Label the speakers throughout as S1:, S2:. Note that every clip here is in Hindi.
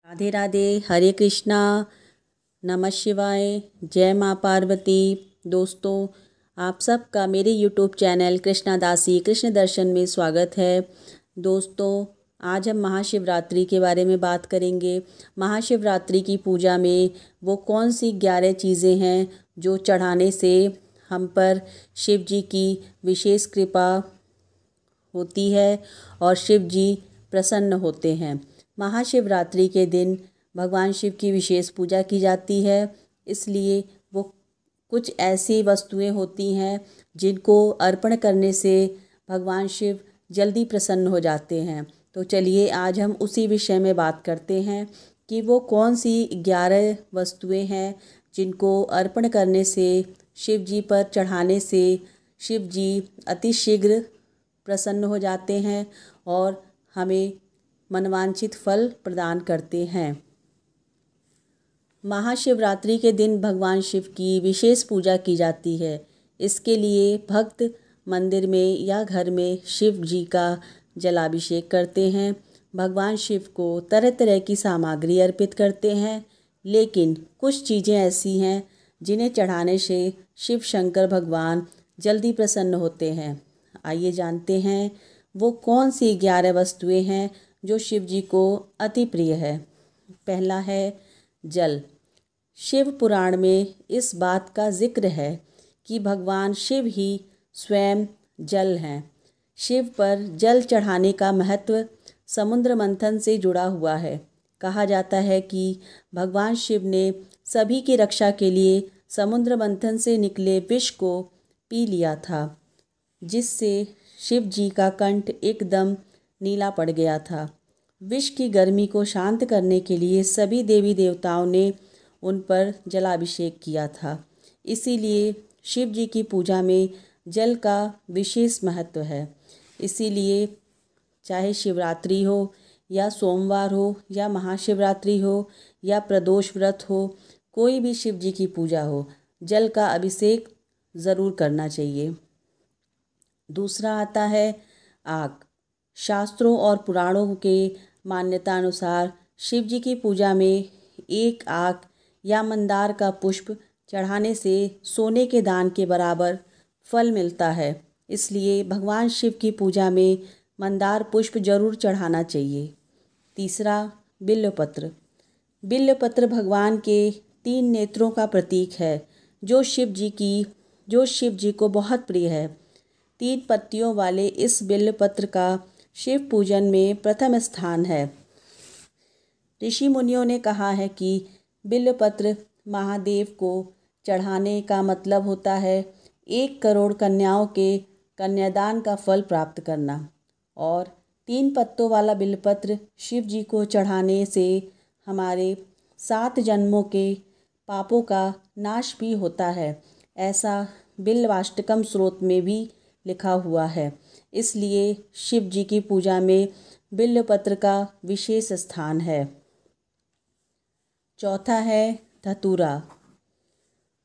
S1: राधे राधे, हरे कृष्णा, नमः शिवाय, जय माँ पार्वती। दोस्तों, आप सबका मेरे यूट्यूब चैनल कृष्णा दासी कृष्ण दर्शन में स्वागत है। दोस्तों, आज हम महाशिवरात्रि के बारे में बात करेंगे। महाशिवरात्रि की पूजा में वो कौन सी 11 चीज़ें हैं जो चढ़ाने से हम पर शिव जी की विशेष कृपा होती है और शिव जी प्रसन्न होते हैं। महाशिवरात्रि के दिन भगवान शिव की विशेष पूजा की जाती है, इसलिए वो कुछ ऐसी वस्तुएं होती हैं जिनको अर्पण करने से भगवान शिव जल्दी प्रसन्न हो जाते हैं। तो चलिए आज हम उसी विषय में बात करते हैं कि वो कौन सी 11 वस्तुएं हैं जिनको अर्पण करने से, शिव जी पर चढ़ाने से शिव जी अतिशीघ्र प्रसन्न हो जाते हैं और हमें मनवांछित फल प्रदान करते हैं। महाशिवरात्रि के दिन भगवान शिव की विशेष पूजा की जाती है। इसके लिए भक्त मंदिर में या घर में शिव जी का जलाभिषेक करते हैं। भगवान शिव को तरह तरह की सामग्री अर्पित करते हैं, लेकिन कुछ चीज़ें ऐसी हैं जिन्हें चढ़ाने से शिव शंकर भगवान जल्दी प्रसन्न होते हैं। आइए जानते हैं वो कौन सी 11 वस्तुएं हैं जो शिव जी को अति प्रिय है। पहला है जल। शिव पुराण में इस बात का जिक्र है कि भगवान शिव ही स्वयं जल हैं। शिव पर जल चढ़ाने का महत्व समुद्र मंथन से जुड़ा हुआ है। कहा जाता है कि भगवान शिव ने सभी की रक्षा के लिए समुद्र मंथन से निकले विष को पी लिया था, जिससे शिव जी का कंठ एकदम नीला पड़ गया था। विष की गर्मी को शांत करने के लिए सभी देवी देवताओं ने उन पर जलाभिषेक किया था। इसीलिए शिव जी की पूजा में जल का विशेष महत्व है। इसीलिए चाहे शिवरात्रि हो या सोमवार हो या महाशिवरात्रि हो या प्रदोष व्रत हो, कोई भी शिव जी की पूजा हो, जल का अभिषेक ज़रूर करना चाहिए। दूसरा आता है आग। शास्त्रों और पुराणों के मान्यता अनुसार शिव जी की पूजा में एक आग या मंदार का पुष्प चढ़ाने से सोने के दान के बराबर फल मिलता है। इसलिए भगवान शिव की पूजा में मंदार पुष्प जरूर चढ़ाना चाहिए। तीसरा, बिल्वपत्र। बिल्वपत्र भगवान के 3 नेत्रों का प्रतीक है, जो शिव जी को बहुत प्रिय है। 3 पत्तियों वाले इस बिल्वपत्र का शिव पूजन में प्रथम स्थान है। ऋषि मुनियों ने कहा है कि बिल्वपत्र महादेव को चढ़ाने का मतलब होता है 1 करोड़ कन्याओं के कन्यादान का फल प्राप्त करना। और 3 पत्तों वाला बिल्वपत्र शिव जी को चढ़ाने से हमारे 7 जन्मों के पापों का नाश भी होता है। ऐसा बिल्वाष्टकम स्रोत में भी लिखा हुआ है। इसलिए शिव जी की पूजा में बिल्वपत्र का विशेष स्थान है। चौथा है धतूरा।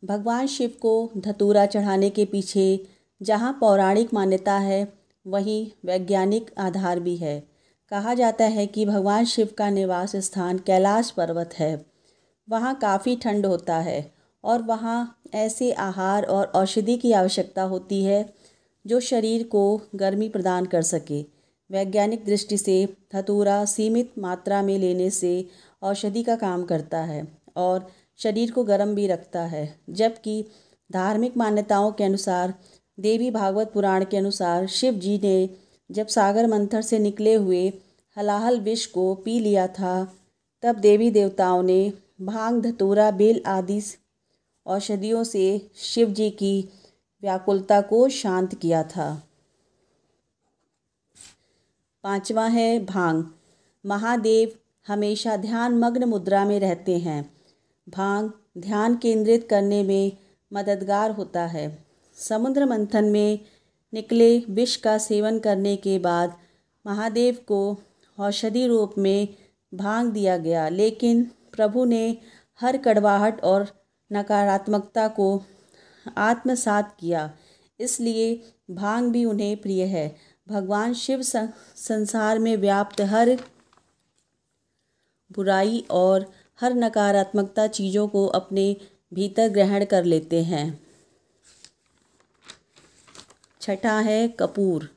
S1: भगवान शिव को धतूरा चढ़ाने के पीछे जहाँ पौराणिक मान्यता है, वहीं वैज्ञानिक आधार भी है। कहा जाता है कि भगवान शिव का निवास स्थान कैलाश पर्वत है। वहाँ काफ़ी ठंड होता है और वहाँ ऐसे आहार और औषधि की आवश्यकता होती है जो शरीर को गर्मी प्रदान कर सके। वैज्ञानिक दृष्टि से धतूरा सीमित मात्रा में लेने से औषधि का काम करता है और शरीर को गर्म भी रखता है। जबकि धार्मिक मान्यताओं के अनुसार, देवी भागवत पुराण के अनुसार, शिव जी ने जब सागर मंथन से निकले हुए हलाहल विष को पी लिया था, तब देवी देवताओं ने भांग, धतूरा, बेल आदि औषधियों से शिव जी की व्याकुलता को शांत किया था। 5वां है भांग। महादेव हमेशा ध्यान मग्न मुद्रा में रहते हैं। भांग ध्यान केंद्रित करने में मददगार होता है। समुद्र मंथन में निकले विष का सेवन करने के बाद महादेव को औषधि रूप में भांग दिया गया, लेकिन प्रभु ने हर कड़वाहट और नकारात्मकता को आत्मसात किया। इसलिए भांग भी उन्हें प्रिय है। भगवान शिव संसार में व्याप्त हर बुराई और हर नकारात्मकता चीज़ों को अपने भीतर ग्रहण कर लेते हैं। छठा है कपूर।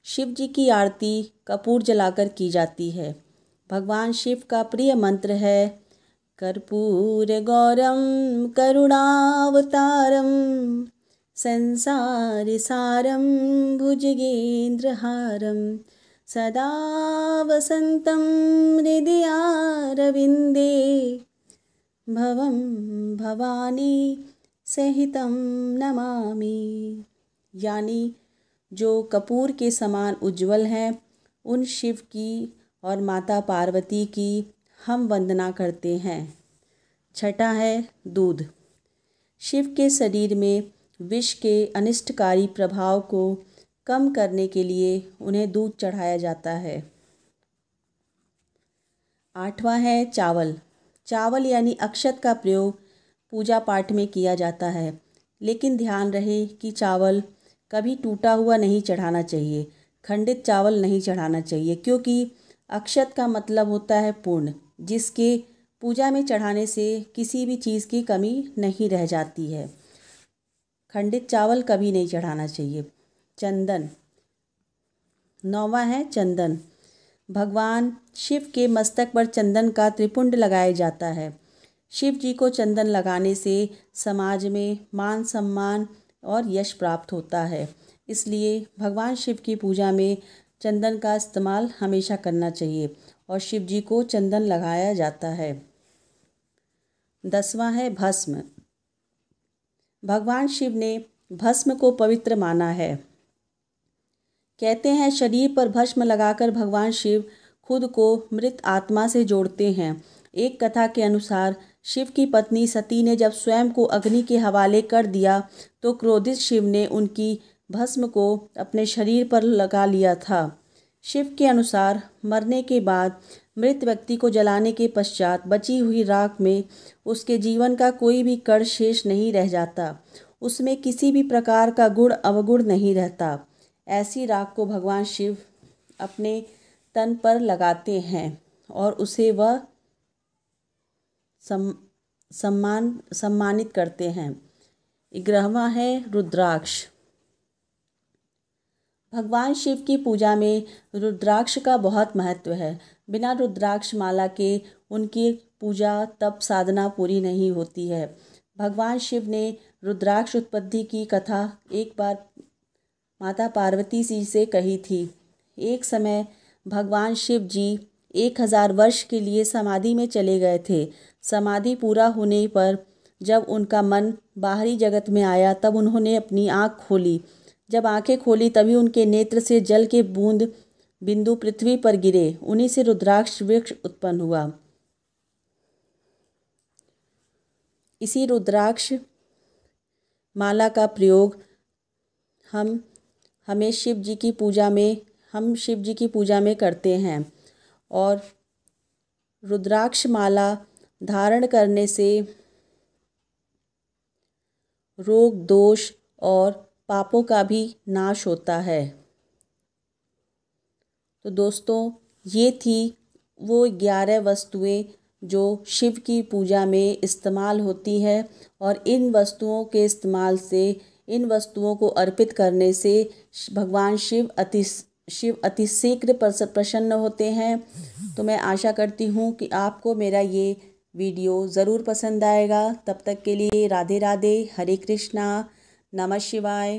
S1: शिव जी की आरती कपूर जलाकर की जाती है। भगवान शिव का प्रिय मंत्र है कर्पूर गौरम करुणावतारम संसार सारम भुजगेंद्रहारम सदा वसंतम हृदयारविंदे भवम भवानी सहितम नमामि। यानी जो कपूर के समान उज्जवल हैं उन शिव की और माता पार्वती की हम वंदना करते हैं। छठा है दूध। शिव के शरीर में विष के अनिष्टकारी प्रभाव को कम करने के लिए उन्हें दूध चढ़ाया जाता है। आठवां है चावल। चावल यानी अक्षत का प्रयोग पूजा पाठ में किया जाता है, लेकिन ध्यान रहे कि चावल कभी टूटा हुआ नहीं चढ़ाना चाहिए, खंडित चावल नहीं चढ़ाना चाहिए, क्योंकि अक्षत का मतलब होता है पुण्य, जिसके पूजा में चढ़ाने से किसी भी चीज़ की कमी नहीं रह जाती है। खंडित चावल कभी नहीं चढ़ाना चाहिए। चंदन। नौवां है चंदन। भगवान शिव के मस्तक पर चंदन का त्रिपुंड लगाया जाता है। शिव जी को चंदन लगाने से समाज में मान सम्मान और यश प्राप्त होता है, इसलिए भगवान शिव की पूजा में चंदन का इस्तेमाल हमेशा करना चाहिए और शिव जी को चंदन लगाया जाता है। 10वां है भस्म। भगवान शिव ने भस्म को पवित्र माना है। कहते हैं शरीर पर भस्म लगाकर भगवान शिव खुद को मृत आत्मा से जोड़ते हैं। एक कथा के अनुसार शिव की पत्नी सती ने जब स्वयं को अग्नि के हवाले कर दिया तो क्रोधित शिव ने उनकी भस्म को अपने शरीर पर लगा लिया था। शिव के अनुसार मरने के बाद मृत व्यक्ति को जलाने के पश्चात बची हुई राख में उसके जीवन का कोई भी कण शेष नहीं रह जाता, उसमें किसी भी प्रकार का गुण अवगुण नहीं रहता। ऐसी राख को भगवान शिव अपने तन पर लगाते हैं और उसे वह सम्मानित करते हैं। 11वां है रुद्राक्ष। भगवान शिव की पूजा में रुद्राक्ष का बहुत महत्व है। बिना रुद्राक्ष माला के उनकी पूजा तप साधना पूरी नहीं होती है। भगवान शिव ने रुद्राक्ष उत्पत्ति की कथा एक बार माता पार्वती जी से कही थी। एक समय भगवान शिव जी 1000 वर्ष के लिए समाधि में चले गए थे। समाधि पूरा होने पर जब उनका मन बाहरी जगत में आया तब उन्होंने अपनी आँख खोली। जब आंखें खोली तभी उनके नेत्र से जल के बूंद बिंदु पृथ्वी पर गिरे। उन्हीं से रुद्राक्ष वृक्ष उत्पन्न हुआ। इसी रुद्राक्ष माला का प्रयोग हम शिव जी की पूजा में करते हैं और रुद्राक्ष माला धारण करने से रोग दोष और पापों का भी नाश होता है। तो दोस्तों, ये थी वो 11 वस्तुएं जो शिव की पूजा में इस्तेमाल होती है और इन वस्तुओं के इस्तेमाल से, इन वस्तुओं को अर्पित करने से भगवान शिव अति शीघ्र प्रसन्न होते हैं। तो मैं आशा करती हूँ कि आपको मेरा ये वीडियो ज़रूर पसंद आएगा। तब तक के लिए राधे राधे, हरे कृष्णा, नमः शिवाय।